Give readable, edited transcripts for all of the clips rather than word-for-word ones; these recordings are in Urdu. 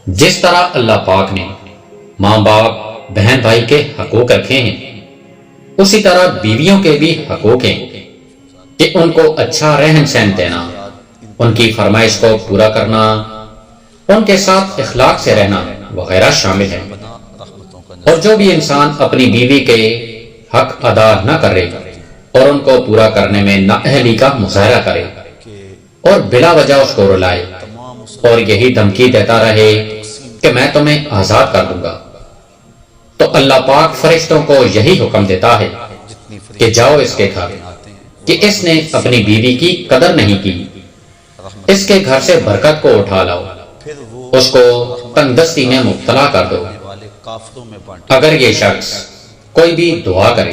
جس طرح اللہ پاک نے ماں باپ بہن بھائی کے حقوق رکھے ہیں، اسی طرح بیویوں کے بھی حقوق ہیں کہ ان کو اچھا رہن سہن دینا، ان کی فرمائش کو پورا کرنا، ان کے ساتھ اخلاق سے رہنا وغیرہ شامل ہے۔ اور جو بھی انسان اپنی بیوی کے حق ادا نہ کرے اور ان کو پورا کرنے میں نااہلی کا مظاہرہ کرے اور بلا وجہ اس کو رلائے اور یہی دھمکی دیتا رہے کہ میں تمہیں آزاد کر دوں گا، تو اللہ پاک فرشتوں کو یہی حکم دیتا ہے کہ جاؤ اس کے گھر، کہ اس نے اپنی بیوی کی قدر نہیں کی، اس کے گھر سے برکت کو اٹھا لاؤ، اس کو تنگ دستی میں مبتلا کر دو۔ اگر یہ شخص کوئی بھی دعا کرے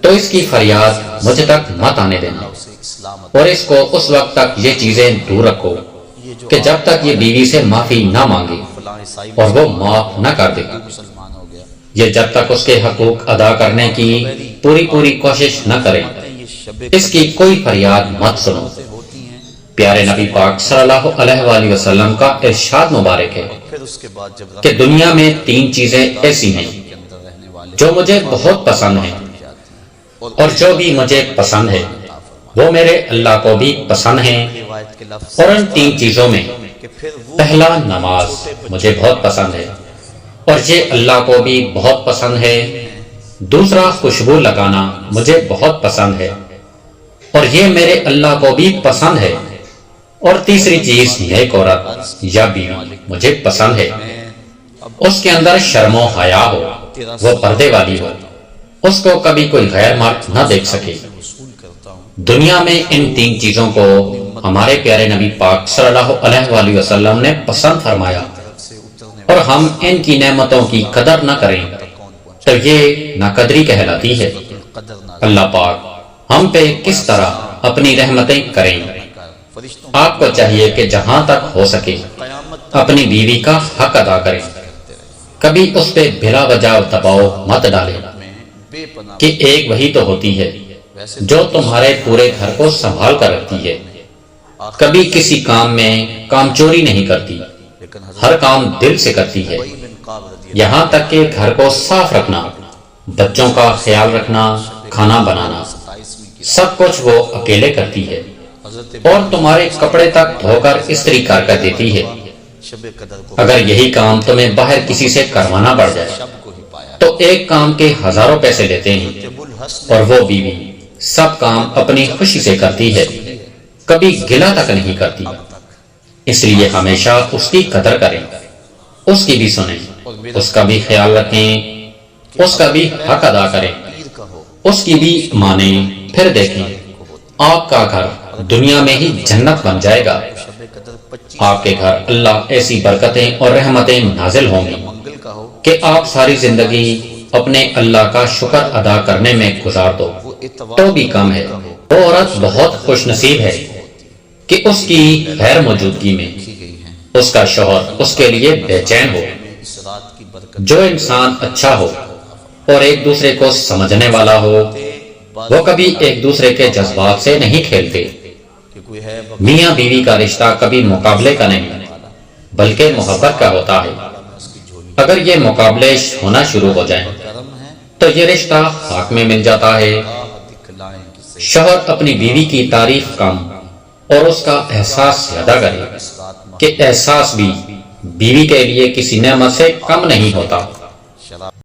تو اس کی فریاد مجھ تک مت آنے دینا، اور اس کو اس وقت تک یہ چیزیں دور رکھو کہ جب تک یہ بیوی سے معافی نہ مانگے اور وہ معاف نہ کر دے، یہ جب تک اس کے حقوق ادا کرنے کی پوری کوشش نہ کرے، اس کی کوئی فریاد مت سنو۔ پیارے نبی پاک صلی اللہ علیہ وآلہ وسلم کا ارشاد مبارک ہے کہ دنیا میں 3 چیزیں ایسی ہیں جو مجھے بہت پسند ہیں، اور جو بھی مجھے پسند ہے وہ میرے اللہ کو بھی پسند ہیں، اور ان 3 چیزوں میں پہلا نماز مجھے بہت پسند ہے اور یہ اللہ کو بھی بہت پسند ہے، دوسرا خوشبو لگانا مجھے بہت پسند ہے اور یہ میرے اللہ کو بھی پسند ہے، اور تیسری چیز نیک عورت یا بیوی مجھے پسند ہے، اس کے اندر شرم و حیا ہو، وہ پردے والی ہو، اس کو کبھی کوئی غیر مرد نہ دیکھ سکے۔ دنیا میں ان 3 چیزوں کو ہمارے پیارے نبی پاک صلی اللہ علیہ وآلہ وسلم نے پسند فرمایا، اور ہم ان کی نعمتوں کی قدر نہ کریں تو یہ ناقدری کہلاتی ہے۔ اللہ پاک ہم پہ کس طرح اپنی رحمتیں کریں۔ آپ کو چاہیے کہ جہاں تک ہو سکے اپنی بیوی کا حق ادا کریں، کبھی اس پہ بلا وجہ دباؤ مت ڈالیں کہ ایک وہی تو ہوتی ہے جو تمہارے پورے گھر کو سنبھال کر رکھتی ہے، کبھی کسی کام میں کام چوری نہیں کرتی، ہر کام دل سے کرتی ہے، یہاں تک کہ گھر کو صاف رکھنا، بچوں کا خیال رکھنا، کھانا بنانا، سب کچھ وہ اکیلے کرتی ہے، اور تمہارے کپڑے تک دھو کر استری کر دیتی ہے۔ اگر یہی کام تمہیں باہر کسی سے کروانا پڑ جائے تو ایک کام کے ہزاروں پیسے لیتے ہیں، اور وہ بیوی سب کام اپنی خوشی سے کرتی ہے، کبھی گلہ تک نہیں کرتی۔ اس لیے ہمیشہ اس کی قدر کریں، اس کی بھی سنیں، اس کا بھی خیال رکھیں، اس کا بھی حق ادا کریں، اس کی بھی مانیں، پھر دیکھیں آپ کا گھر دنیا میں ہی جنت بن جائے گا۔ آپ کے گھر اللہ ایسی برکتیں اور رحمتیں نازل ہوں گی کہ آپ ساری زندگی اپنے اللہ کا شکر ادا کرنے میں گزار دو تو بھی کم ہے۔ وہ عورت بہت خوش نصیب ہے کہ اس کی غیر موجودگی میں اس کا شوہر اس کے لیے بے چین ہو۔ جو انسان اچھا ہو اور ایک دوسرے کو سمجھنے والا ہو، وہ کبھی ایک دوسرے کے جذبات سے نہیں کھیلتے۔ میاں بیوی کا رشتہ کبھی مقابلے کا نہیں بلکہ محبت کا ہوتا ہے۔ اگر یہ مقابلے ہونا شروع ہو جائیں تو یہ رشتہ خاک میں مل جاتا ہے۔ شوہر اپنی بیوی کی تعریف کم اور اس کا احساس زیادہ کرے کہ احساس بھی بیوی کے لیے کسی نعمت سے کم نہیں ہوتا۔